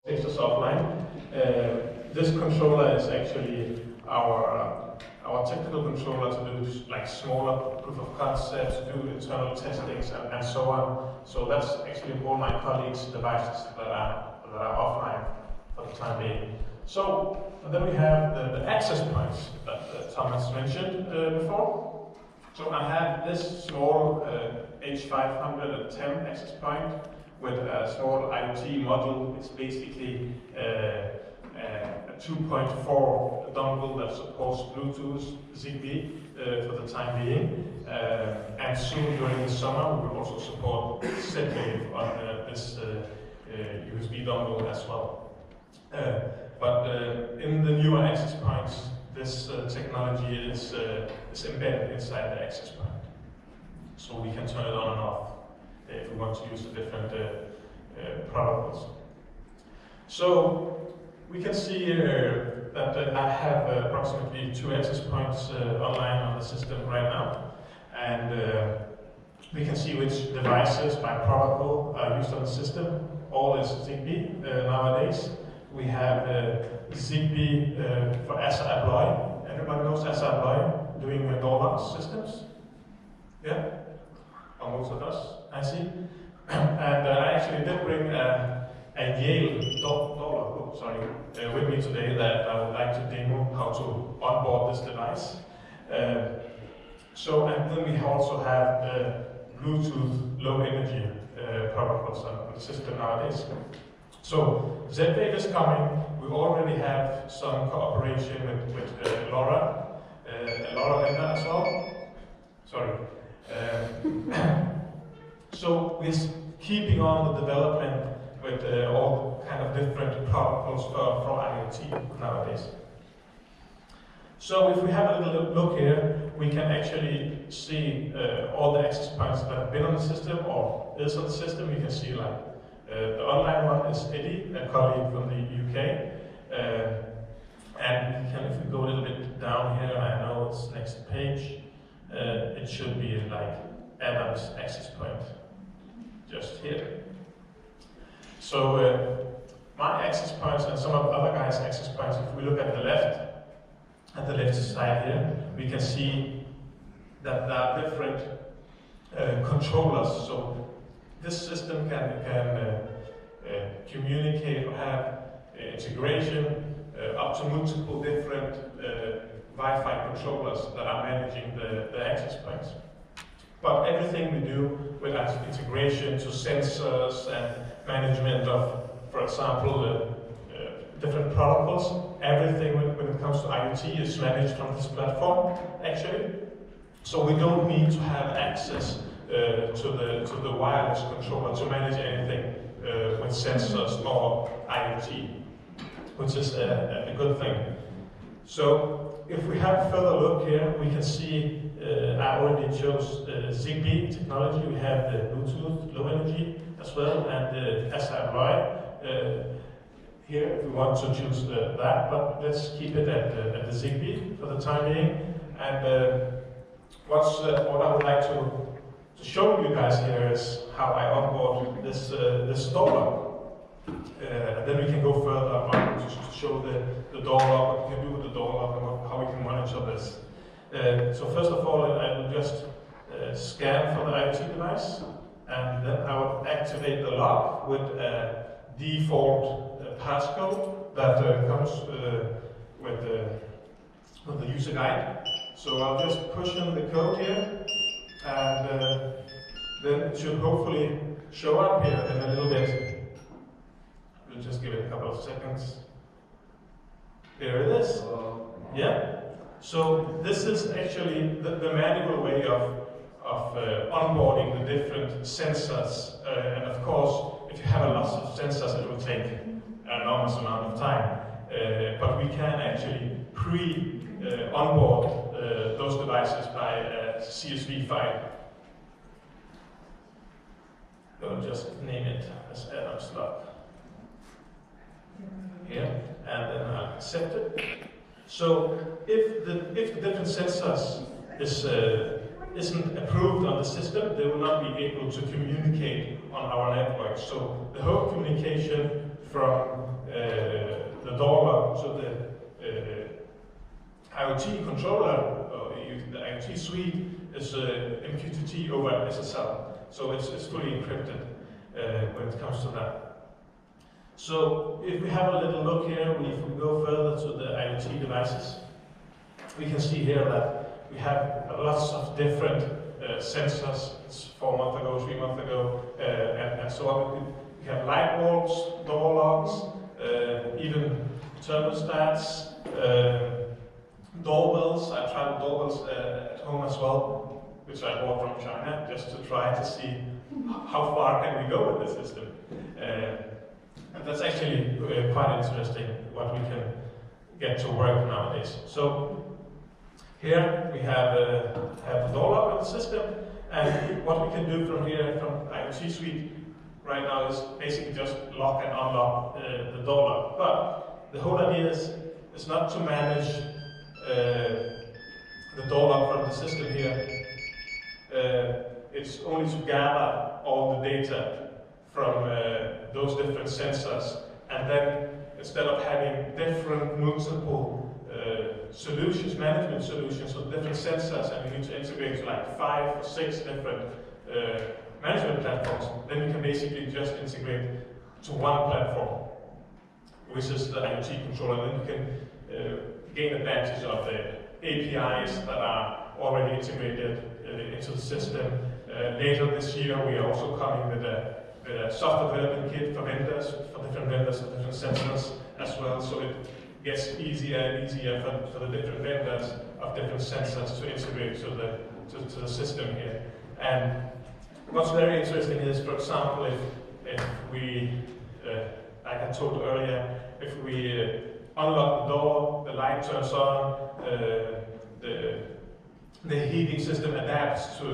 takes us offline. This controller is actually our technical controller to do like smaller proof of concepts, do internal testings, and so on. So that's actually all my colleagues' devices that are offline for the time being. So and then we have the access points that Thomas mentioned before. So I have this small GH010005 access point with a small IoT module. It's basically a 2.4 dongle that supports Bluetooth, Zigbee for the time being. And soon during the summer we will also support Z-Wave on this USB dongle as well. But in the newer access points, this technology is embedded inside the access point. So we can turn it on and off if we want to use the different protocols. So we can see here that I have approximately 2 access points online on the system right now. And we can see which devices by protocol are used on the system. All is Zigbee nowadays. We have Zigbee for ASA Abloy. Everybody knows ASA Abloy doing door lock systems? Yeah? Or most of us, I see. And I actually did bring a Yale door lock with me today that I would like to demo how to onboard this device. And then we also have Bluetooth low energy protocols on the system nowadays. So Z-Wave is coming. We already have some cooperation with LoRa vendor as well. Sorry. So we're keeping on the development with all kind of different protocols for IoT nowadays. So if we have a little look here, we can actually see all the access points that have been on the system or is on the system. You can see like the online one is Eddie, a colleague from the UK. And if we go a little bit down here, I know it's next page, it should be like Adam's access point, just here. So my access points and some of the other guys' access points, if we look at the left side here, we can see that there are different controllers. So this system can communicate or have integration up to multiple different Wi-Fi controllers that are managing the access points. But everything we do with integration to sensors and management of, for example, different protocols, everything when it comes to IoT is managed from this platform, actually. So we don't need to have access to the wireless controller to manage anything with sensors or IoT, which is a good thing. So if we have a further look here, we can see I already chose Zigbee technology. We have the Bluetooth low energy as well, and the ASA Abloy. Here, if we want to choose that, but let's keep it at the Zigbee for the time being. And what I would like to show you guys here is how I onboard this door lock. And then we can go further on to show the door lock, what we can do with the door lock, and how we can monitor this. So first of all, I will just scan for the IoT device, and then I will activate the lock with a default passcode that comes with the user guide. So I'll just push in the code here, and then it should hopefully show up here in a little bit. We'll just give it a couple of seconds. Here it is. Yeah. So this is actually the manual way of onboarding the different sensors. And of course, if you have a lot of sensors, it will take an enormous amount of time. But we can actually onboard those devices by a CSV file. I'll just name it as Adam's lock here, and then I'll accept it. So if the different sensors isn't approved on the system, they will not be able to communicate on our network. So the whole communication from IoT controller, the IoT suite, is MQTT over SSL. So it's fully encrypted when it comes to that. So if we have a little look here, if we go further to the IoT devices, we can see here that we have lots of different sensors. It's 4 months ago, 3 months ago, and so on. We have light bulbs, door locks, even thermostats, doorbells. I tried doorbells at home as well, which I bought from China, just to try to see how far can we go with the system. And that's actually quite interesting what we can get to work nowadays. So here we have the door lock of the system, and what we can do from here, from IoT suite right now, is basically just lock and unlock the door lock. But the whole idea is not to manage the door lock from the system here. It's only to gather all the data from those different sensors, and then instead of having different multiple solutions, management solutions of different sensors, and we need to integrate like 5 or 6 different management platforms, then we can basically just integrate to one platform, which is the IoT controller, and then you can gain advantage of the APIs that are already integrated into the system. Later this year, we are also coming with a software development kit for vendors, for different vendors and different sensors as well, so it gets easier and easier for the different vendors of different sensors to integrate to the system here. And what's very interesting is, for example, if we, like I told earlier, if we unlock the door, the light turns on, the heating system adapts to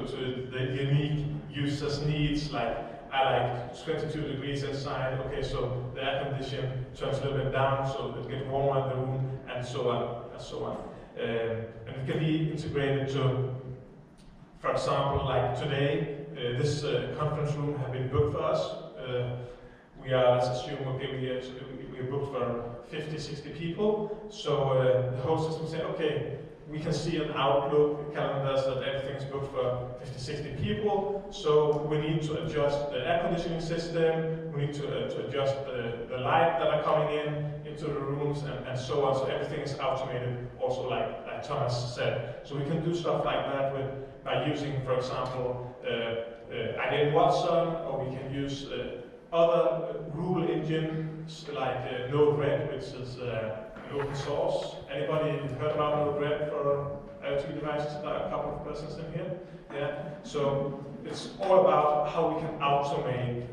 the unique user's needs, like I like 22 degrees inside, okay, so the air condition turns a little bit down so it gets warmer in the room, and so on, and so on. And it can be integrated to, for example, like today, this conference room has been booked for us. We are, let's assume, okay, we are booked for 50, 60 people, so the whole system says, okay, we can see on Outlook calendars that everything is booked for 50, 60 people, so we need to adjust the air conditioning system, we need to adjust the light that are coming into the rooms, and so on, so everything is automated, also like Thomas said. So we can do stuff like that by using, for example, IBM Watson, or we can use other rule engines like Node-RED, which is open source. Anybody heard about Node-RED for IoT devices? There are a couple of persons in here. Yeah. So it's all about how we can automate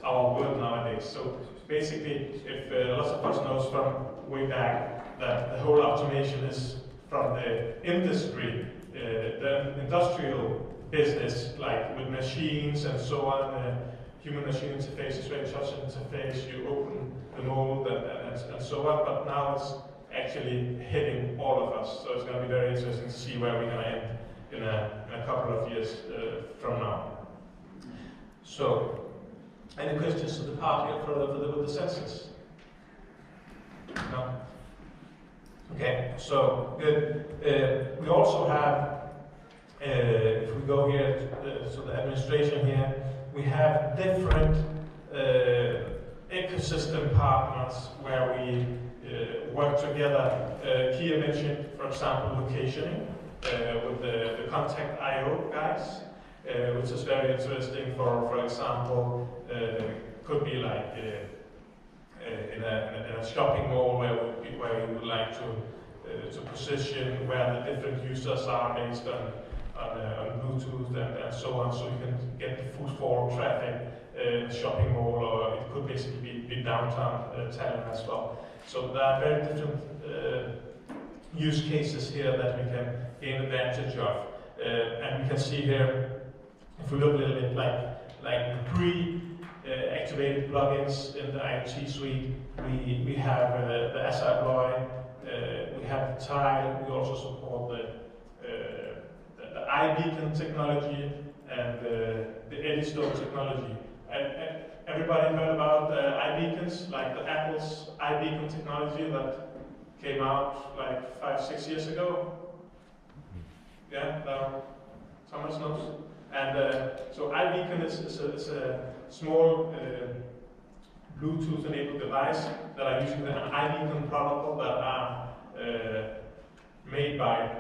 our world nowadays. So basically, if lots of us knows from way back that the whole automation is from the industry, the industrial business, like with machines and so on, human-machine interfaces, very touch interface, you open the mold and so on, but now it's actually hitting all of us. So it's going to be very interesting to see where we're going to end in a couple of years from now. So, any questions to the part here with the sensors? No? Okay, so good. We also have, if we go here to the administration here, we have different ecosystem partners where we work together. Kia mentioned, for example, locationing with the Contact IO guys, which is very interesting for example, could be like in a shopping mall where we would like to position where the different users are based on Bluetooth and so on, so you can get the footfall traffic in the shopping mall, or it could basically be downtown Tallinn as well. So there are very different use cases here that we can gain advantage of. And we can see here, if we look a little bit like pre-activated plugins in the IoT suite, we have the ASAPLOY, we have the Tile, we also support the iBeacon technology and the Eddystone technology. And everybody heard about iBeacons, like the Apple's iBeacon technology that came out like 5-6 years ago. Yeah, Thomas knows. And so iBeacon is a small Bluetooth-enabled device that are using an iBeacon protocol that are made by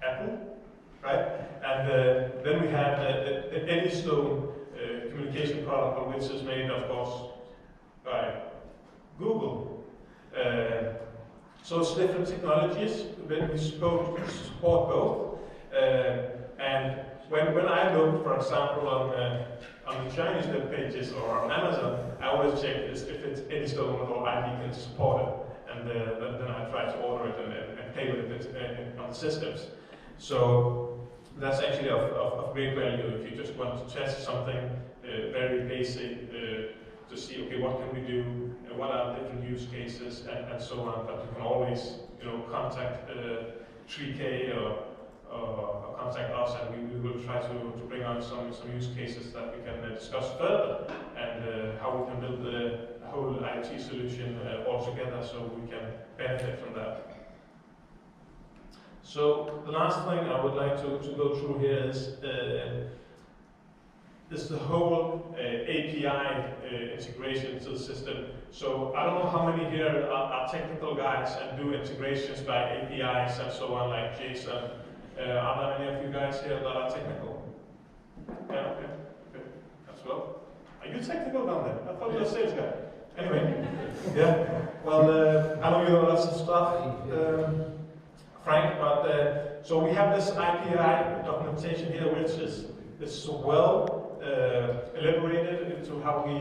Apple, right? And then we have the Eddystone communication protocol, which is made, of course, by Google. So it's different technologies, but we support both. And when I look, for example, on the Chinese web pages or on Amazon, I always check if it's Eddystone or iBeacon supported, and then I try to order it and play with it on the systems. So that's actually of great value if you just want to test something very basic to see, okay, what can we do, what are different use cases, and so on. But you can always, contact 3K or contact us, and we will try to bring on some use cases that we can discuss further, and how we can build the whole IT solution all together so we can benefit from that. So the last thing I would like to go through here is the whole API integration to the system. So I don't know how many here are technical guys and do integrations by APIs and so on, like JSON. Are there any of you guys here that are technical? Yeah, okay, good. As well. Are you technical down there? I thought you were a sales guy. Anyway, yeah. Well, I know you know lots of stuff, Frank, but so we have this API documentation here, which is so well elaborated into how we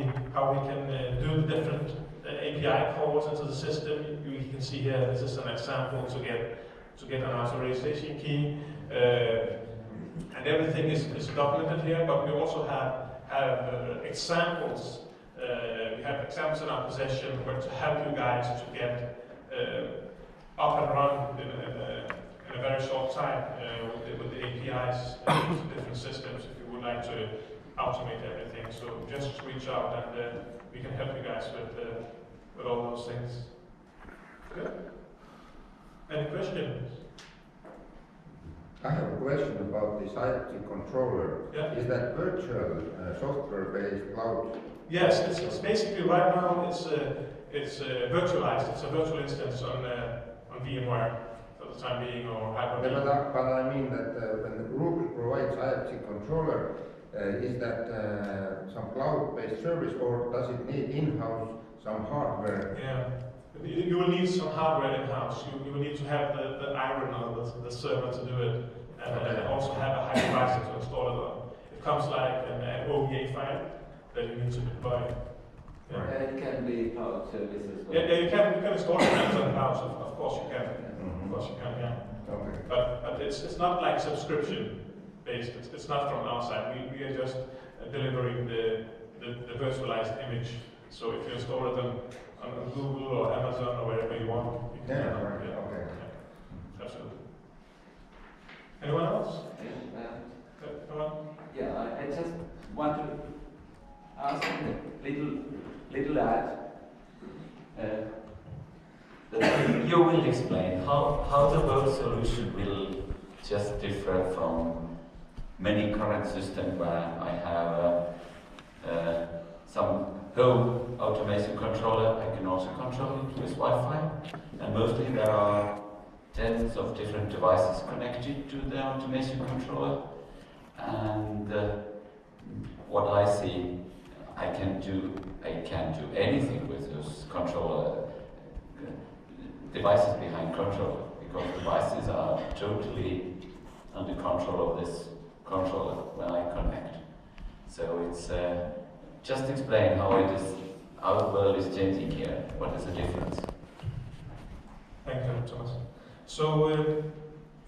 can do the different API calls into the system. You can see here, this is an example to get an authorization key, and everything is documented here. But we also have examples. We have examples in our possession where to help you guys to get up and run in a very short time with the APIs to different systems. If you would like to automate everything, so just reach out and we can help you guys with all those things. Good. Any questions? I have a question about this IT controller. Yeah. Is that virtual software-based cloud? Yes, it's basically right now it's virtualized. It's a virtual instance on VMware for the time being, or Hyper-V. Yeah, but I mean that when Google provides IoT controller, is that some cloud-based service, or does it need in-house some hardware? Yeah, you will need some hardware in-house. You will need to have the iron or the server to do it, and also have a hypervisor to install it on. It comes like an OVA file that you need to deploy. Yeah. It can be cloud services as well. Yeah, you can install it on clouds, of course you can. Mm-hmm. Of course you can, yeah. Okay. But it's not like subscription based. It's not from our side. We are just delivering the virtualized image. So if you install it on Google or Amazon or wherever you want, you can. Yeah, right. Okay. Yeah. Absolutely. Anyone else? Come on. Yeah, I just want to ask a little ad. You will explain how the world solution will just differ from many current systems where I have some home automation controller. I can also control it with Wi-Fi, and mostly there are tens of different devices connected to the automation controller, and what I see, I can't do anything with those controller devices behind controller, because devices are totally under control of this controller when I connect. So it's just explain how it is, how the world is changing here. What is the difference? Thank you, Thomas. So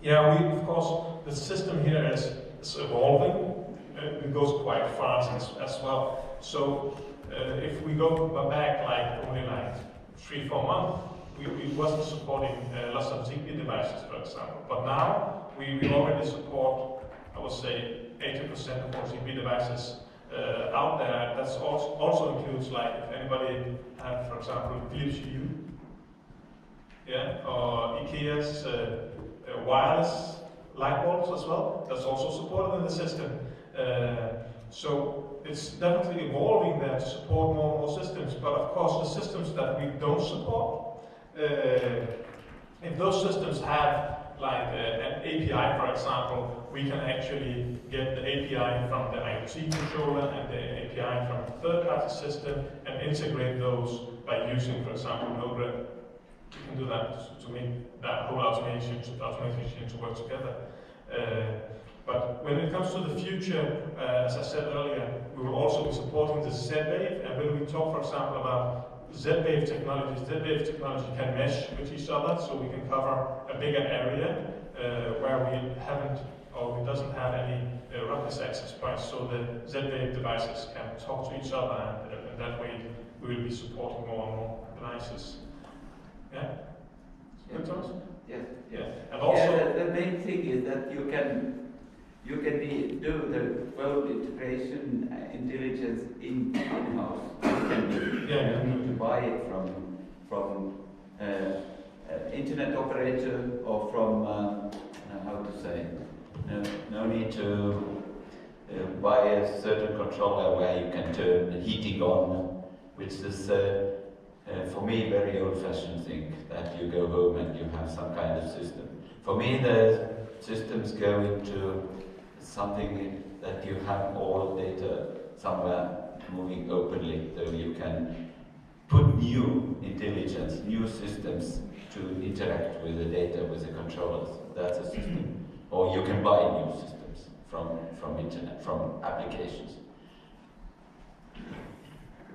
yeah, we of course the system here is evolving. It goes quite fast as well. So if we go back like only like 3-4 months, we wasn't supporting lots of Zigbee devices, for example. But now we already support, I would say, 80% of all Zigbee devices out there. That's also includes like if anybody have, for example, Philips Hue. yeah, or IKEA's wireless light bulbs as well. That's also supported in the system. So it's definitely evolving there to support more and more systems. But of course, the systems that we don't support, if those systems have like an API, for example, we can actually get the API from the IoT controller and the API from the third-party system and integrate those by using, for example, Node-RED. We can do that to make that whole automation to work together. But when it comes to the future, as I said earlier, we will also be supporting the Z-Wave. And when we talk, for example, about Z-Wave technology can mesh with each other, so we can cover a bigger area where we haven't or we doesn't have any wireless access points. So the Z-Wave devices can talk to each other, and that way we will be supporting more and more devices. Yeah. Good, Thomas? Yes. Yeah. And also, the main thing is that you can do the cloud integration intelligence in-house. You can need to buy it from internet operator or from how to say. No need to buy a certain controller where you can turn the heating on, which is for me very old-fashioned thing, that you go home and you have some kind of system. For me the systems go into something that you have all data somewhere moving openly, so you can put new intelligence, new systems to interact with the data with the controllers. That's a system. Or you can buy new systems from internet, from applications.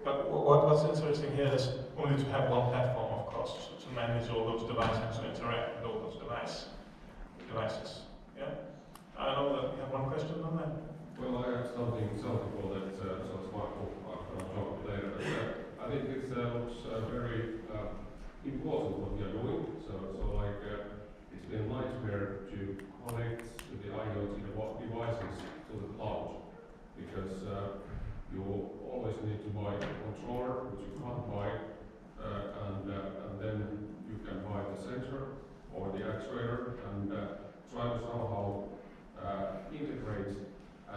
but what's interesting here is only to have one platform, of course, to manage all those devices and to interact with all those devices. Yeah. I know that we have one question on that. Well, I have something for that, so it's Michael, I'll talk later. But I think it looks very important what we are doing. So like, it's been a nightmare to connect the IoT devices to the cloud, because you always need to buy a controller, which you can't